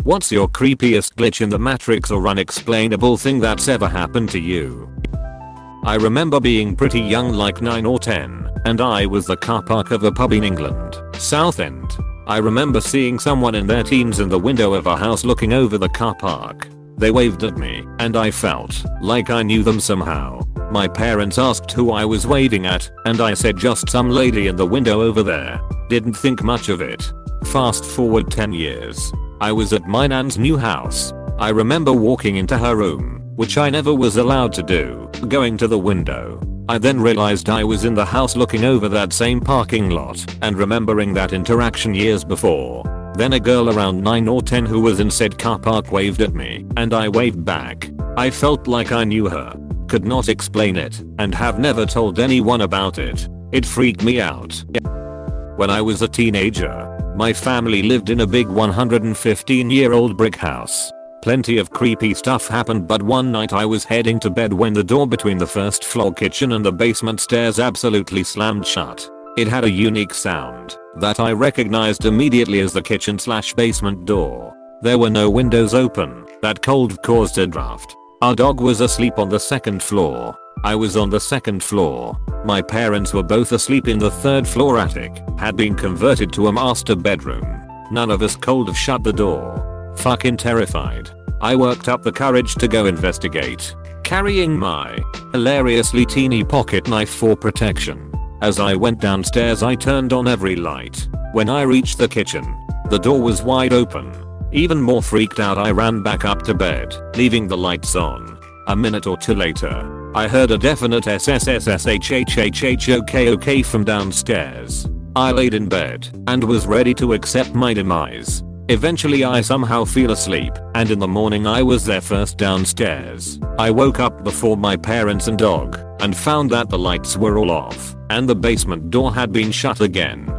What's your creepiest glitch in the Matrix or unexplainable thing that's ever happened to you? I remember being pretty young, like 9 or 10, and I was the car park of a pub in England, Southend. I remember seeing someone in their teens in the window of a house looking over the car park. They waved at me, and I felt like I knew them somehow. My parents asked who I was waving at, and I said just some lady in the window over there. Didn't think much of it. Fast forward 10 years. I was at my nan's new house. I remember walking into her room, which I never was allowed to do, going to the window. I then realized I was in the house looking over that same parking lot and remembering that interaction years before. Then a girl around 9 or 10 who was in said car park waved at me, and I waved back. I felt like I knew her. Could not explain it, and have never told anyone about it. It freaked me out. When I was a teenager, my family lived in a big 115-year-old brick house. Plenty of creepy stuff happened, but one night I was heading to bed when the door between the first floor kitchen and the basement stairs absolutely slammed shut. It had a unique sound that I recognized immediately as the kitchen/basement door. There were no windows open. That cold caused a draft. Our dog was asleep on the second floor. I was on the second floor. My parents were both asleep in the third floor attic. Had been converted to a master bedroom. None of us could have shut the door. Fucking terrified. I worked up the courage to go investigate, carrying my hilariously teeny pocket knife for protection. As I went downstairs, I turned on every light. When I reached the kitchen, the door was wide open. Even more freaked out, I ran back up to bed, leaving the lights on. A minute or two later, I heard a definite SSSSHHHHOK from downstairs. I laid in bed and was ready to accept my demise. Eventually I somehow fell asleep, and in the morning I was there first downstairs. I woke up before my parents and dog, and found that the lights were all off, and the basement door had been shut again.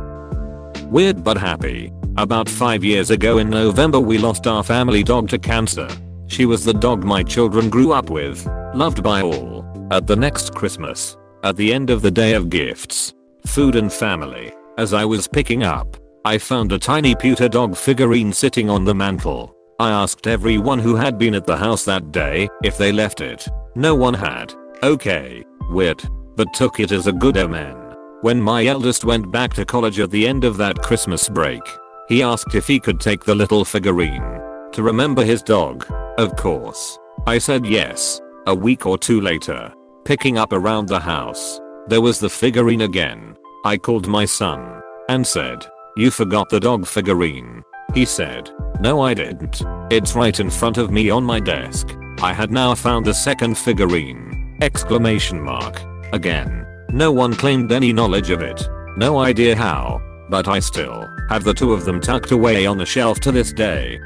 Weird but happy. About 5 years ago in November we lost our family dog to cancer. She was the dog my children grew up with, loved by all. At the next Christmas, at the end of the day of gifts, food and family, as I was picking up, I found a tiny pewter dog figurine sitting on the mantle. I asked everyone who had been at the house that day if they left it. No one had. Okay, weird, but took it as a good omen. When my eldest went back to college at the end of that Christmas break, he asked if he could take the little figurine to remember his dog. Of course, I said yes. A week or two later, picking up around the house, there was the figurine again. I called my son and said, "You forgot the dog figurine." He said, "No, I didn't. It's right in front of me on my desk." I had now found the second figurine! Exclamation mark. Again, no one claimed any knowledge of it. No idea how, but I still have the two of them tucked away on a shelf to this day.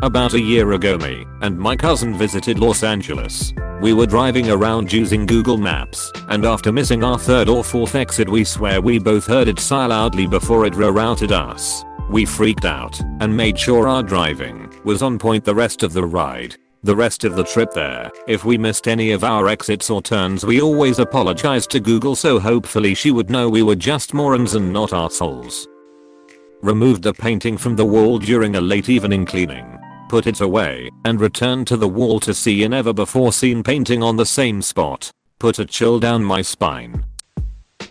About a year ago, me and my cousin visited Los Angeles. We were driving around using Google Maps, and after missing our third or fourth exit, we swear we both heard it sigh loudly before it rerouted us. We freaked out and made sure our driving was on point the rest of the ride. The rest of the trip there, if we missed any of our exits or turns, we always apologized to Google, so hopefully she would know we were just morons and not assholes. Removed a painting from the wall during a late evening cleaning. Put it away, and returned to the wall to see a never before seen painting on the same spot. Put a chill down my spine.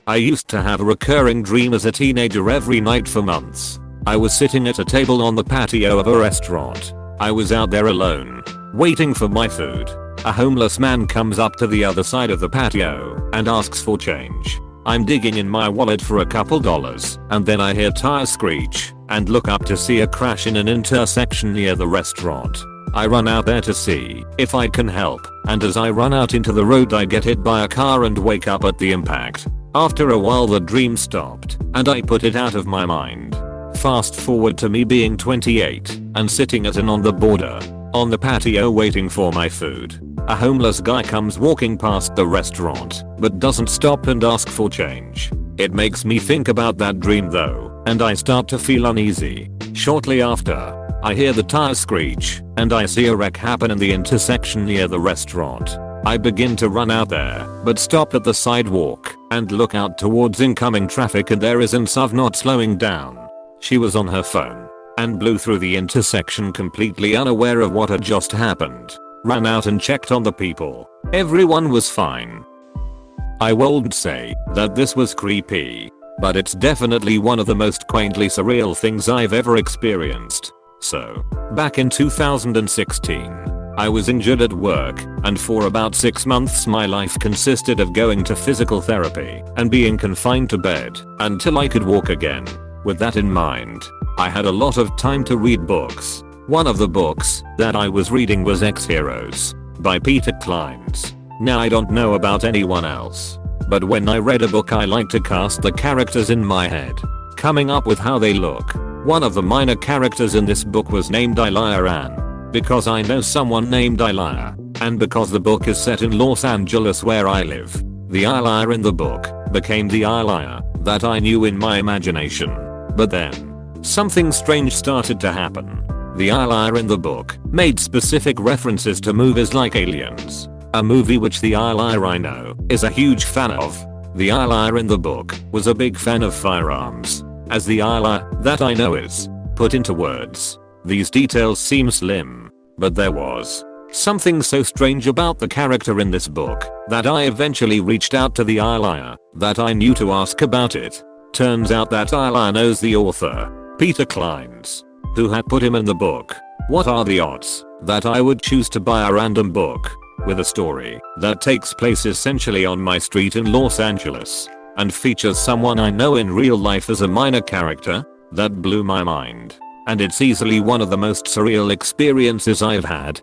I used to have a recurring dream as a teenager every night for months. I was sitting at a table on the patio of a restaurant. I was out there alone, waiting for my food. A homeless man comes up to the other side of the patio and asks for change. I'm digging in my wallet for a couple dollars, and then I hear tires screech and look up to see a crash in an intersection near the restaurant. I run out there to see if I can help, and as I run out into the road I get hit by a car and wake up at the impact. After a while the dream stopped, and I put it out of my mind. Fast forward to me being 28 and sitting at an on the border on the patio waiting for my food. A homeless guy comes walking past the restaurant, but doesn't stop and ask for change. It makes me think about that dream though, and I start to feel uneasy. Shortly after, I hear the tires screech, and I see a wreck happen in the intersection near the restaurant. I begin to run out there, but stop at the sidewalk and look out towards incoming traffic, and there is Insuv not slowing down. She was on her phone. and blew through the intersection completely unaware of what had just happened. Ran out and checked on the people. Everyone was fine. I won't say that this was creepy, but it's definitely one of the most quaintly surreal things I've ever experienced. So, back in 2016, I was injured at work, and for about 6 months my life consisted of going to physical therapy and being confined to bed until I could walk again. With that in mind, I had a lot of time to read books. One of the books that I was reading was Ex-Heroes by Peter Clines. Now I don't know about anyone else, but when I read a book I like to cast the characters in my head, coming up with how they look. One of the minor characters in this book was named Elijah Ann, because I know someone named Elijah, and because the book is set in Los Angeles where I live. The Elijah in the book became the Elijah that I knew in my imagination. But then, something strange started to happen. The Elijah in the book made specific references to movies like Aliens, a movie which the Elijah I know is a huge fan of. The Elijah in the book was a big fan of firearms, as the Elijah that I know is. Put into words, these details seem slim, but there was something so strange about the character in this book that I eventually reached out to the Elijah that I knew to ask about it. Turns out that Elijah knows the author, Peter Clines, who had put him in the book. What are the odds that I would choose to buy a random book with a story that takes place essentially on my street in Los Angeles and features someone I know in real life as a minor character? That blew my mind, and it's easily one of the most surreal experiences I've had.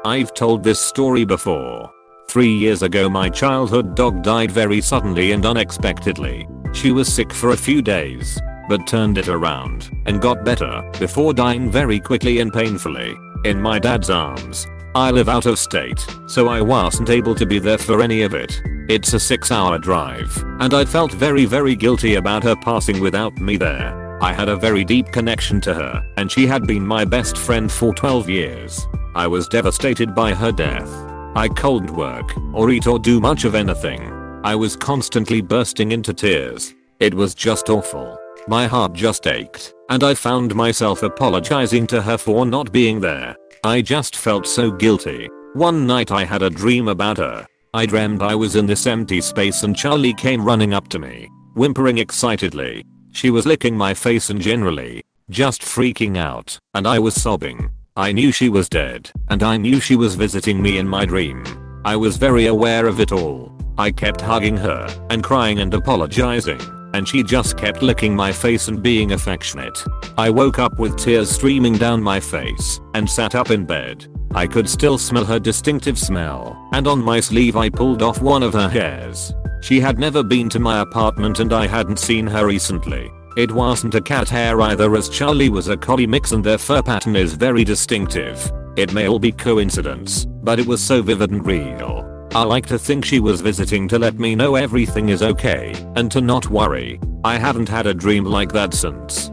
I've told this story before. 3 years ago my childhood dog died very suddenly and unexpectedly. She was sick for a few days, but turned it around and got better before dying very quickly and painfully in my dad's arms. I live out of state, so I wasn't able to be there for any of it. It's a 6-hour drive, and I felt very guilty about her passing without me there. I had a very deep connection to her, and she had been my best friend for 12 years. I was devastated by her death. I couldn't work or eat or do much of anything. I was constantly bursting into tears. It was just awful. My heart just ached, and I found myself apologizing to her for not being there. I just felt so guilty. One night I had a dream about her. I dreamt I was in this empty space and Charlie came running up to me, whimpering excitedly. She was licking my face and generally just freaking out, and I was sobbing. I knew she was dead, and I knew she was visiting me in my dream. I was very aware of it all. I kept hugging her and crying and apologizing, and she just kept licking my face and being affectionate. I woke up with tears streaming down my face and sat up in bed. I could still smell her distinctive smell, and on my sleeve I pulled off one of her hairs. She had never been to my apartment and I hadn't seen her recently. It wasn't a cat hair either, as Charlie was a collie mix and their fur pattern is very distinctive. It may all be coincidence, but it was so vivid and real. I like to think she was visiting to let me know everything is okay and to not worry. I haven't had a dream like that since.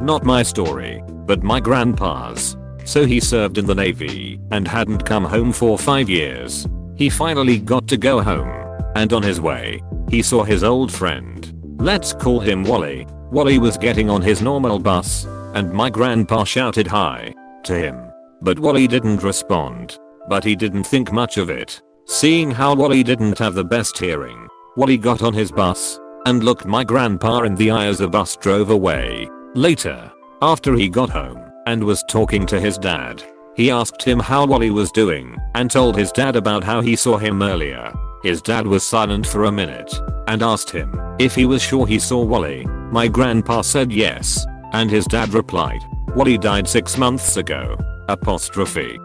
Not my story, but my grandpa's. So he served in the Navy and hadn't come home for 5 years. He finally got to go home, and on his way, he saw his old friend. Let's call him Wally. Wally was getting on his normal bus, and my grandpa shouted hi to him. But Wally didn't respond. But he didn't think much of it. Seeing how Wally didn't have the best hearing, Wally got on his bus and looked my grandpa in the eye as the bus drove away. Later, after he got home and was talking to his dad, he asked him how Wally was doing and told his dad about how he saw him earlier. His dad was silent for a minute and asked him if he was sure he saw Wally. My grandpa said yes, and his dad replied, "Wally died 6 months ago." Apostrophe.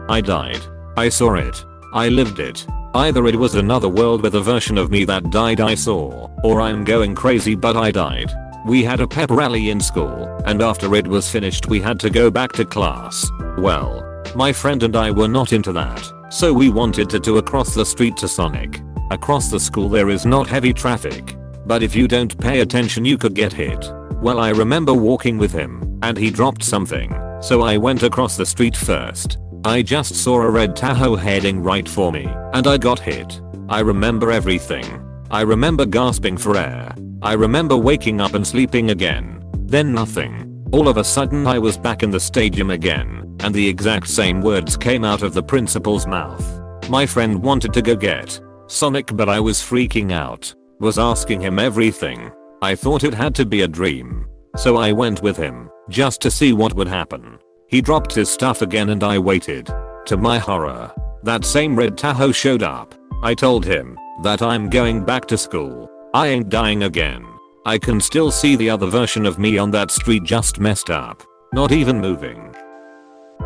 I died. I saw it. I lived it. Either it was another world with a version of me that died I saw, or I'm going crazy but I died. We had a pep rally in school, and after it was finished we had to go back to class. Well, my friend and I were not into that, so we wanted to across the street to Sonic. Across the school there is not heavy traffic, but if you don't pay attention you could get hit. Well, I remember walking with him, and he dropped something, so I went across the street first. I just saw a red Tahoe heading right for me, and I got hit. I remember everything. I remember gasping for air. I remember waking up and sleeping again. Then nothing. All of a sudden I was back in the stadium again, and the exact same words came out of the principal's mouth. My friend wanted to go get Sonic, but I was freaking out. Was asking him everything. I thought it had to be a dream. So I went with him, just to see what would happen. He dropped his stuff again and I waited. To my horror, that same red Tahoe showed up. I told him that I'm going back to school. I ain't dying again. I can still see the other version of me on that street, just messed up. Not even moving.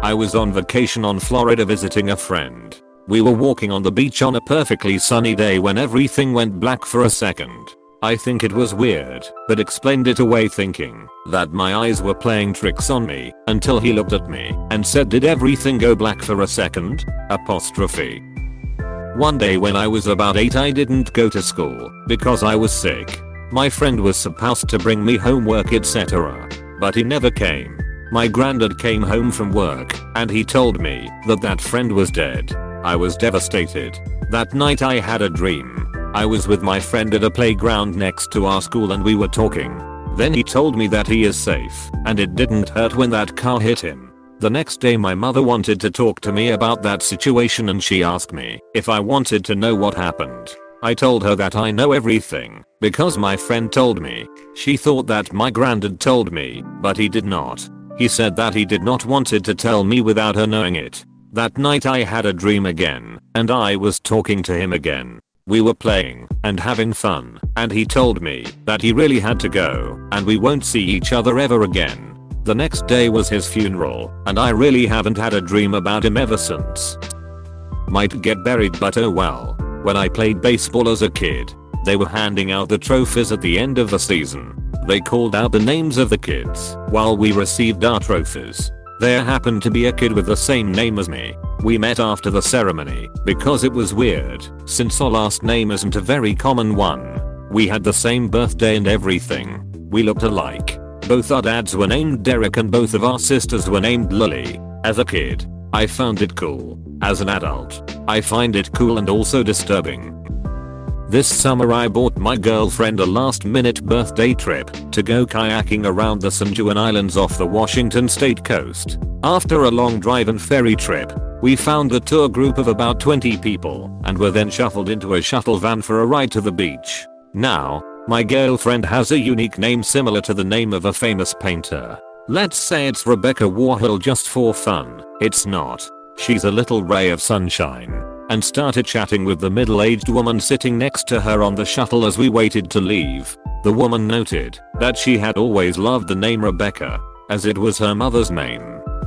I was on vacation on Florida visiting a friend. We were walking on the beach on a perfectly sunny day when everything went black for a second. I think it was weird, but explained it away thinking that my eyes were playing tricks on me until he looked at me and said, "Did everything go black for a second?" Apostrophe. One day when I was about 8, I didn't go to school because I was sick. My friend was supposed to bring me homework etc. But he never came. My granddad came home from work and he told me that that friend was dead. I was devastated. That night I had a dream. I was with my friend at a playground next to our school and we were talking. Then he told me that he is safe and it didn't hurt when that car hit him. The next day my mother wanted to talk to me about that situation and she asked me if I wanted to know what happened. I told her that I know everything because my friend told me. She thought that my granddad told me, but he did not. He said that he did not wanted to tell me without her knowing it. That night I had a dream again and I was talking to him again. We were playing and having fun and he told me that he really had to go and we won't see each other ever again. The next day was his funeral and I really haven't had a dream about him ever since. Might get buried, but oh well. When I played baseball as a kid, they were handing out the trophies at the end of the season. They called out the names of the kids while we received our trophies. There happened to be a kid with the same name as me. We met after the ceremony because it was weird since our last name isn't a very common one. We had the same birthday and everything. We looked alike. Both our dads were named Derek and both of our sisters were named Lily. As a kid, I found it cool. As an adult, I find it cool and also disturbing. This summer I bought my girlfriend a last-minute birthday trip to go kayaking around the San Juan Islands off the Washington state coast. After a long drive and ferry trip, we found the tour group of about 20 people and were then shuffled into a shuttle van for a ride to the beach. Now, my girlfriend has a unique name similar to the name of a famous painter. Let's say it's Rebecca Warhol just for fun. It's not. She's a little ray of sunshine. And started chatting with the middle-aged woman sitting next to her on the shuttle as we waited to leave. The woman noted that she had always loved the name Rebecca, as it was her mother's name.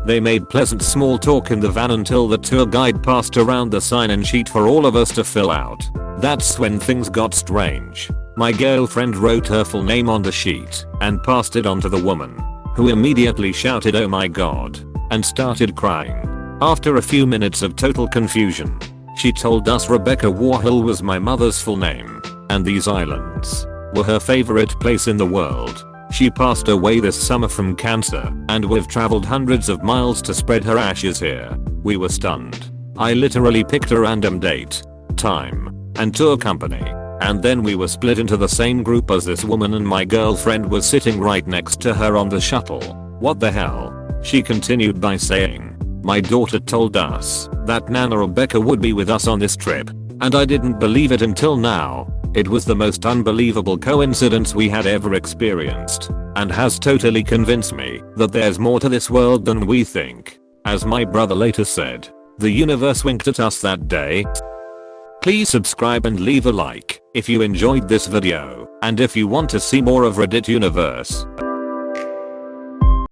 They made pleasant small talk in the van until the tour guide passed around the sign-in sheet for all of us to fill out. That's when things got strange. My girlfriend wrote her full name on the sheet and passed it on to the woman, who immediately shouted, "Oh my god," and started crying. After a few minutes of total confusion, she told us Rebecca Warhol was my mother's full name, and these islands were her favorite place in the world. She passed away this summer from cancer, and we've traveled hundreds of miles to spread her ashes here. We were stunned. I literally picked a random date, time, and tour company, and then we were split into the same group as this woman and my girlfriend was sitting right next to her on the shuttle. What the hell? She continued by saying, "My daughter told us that Nana Rebecca would be with us on this trip, and I didn't believe it until now. It was the most unbelievable coincidence we had ever experienced, and has totally convinced me that there's more to this world than we think." As my brother later said, the universe winked at us that day. Please subscribe and leave a like if you enjoyed this video, and if you want to see more of Reddit Universe.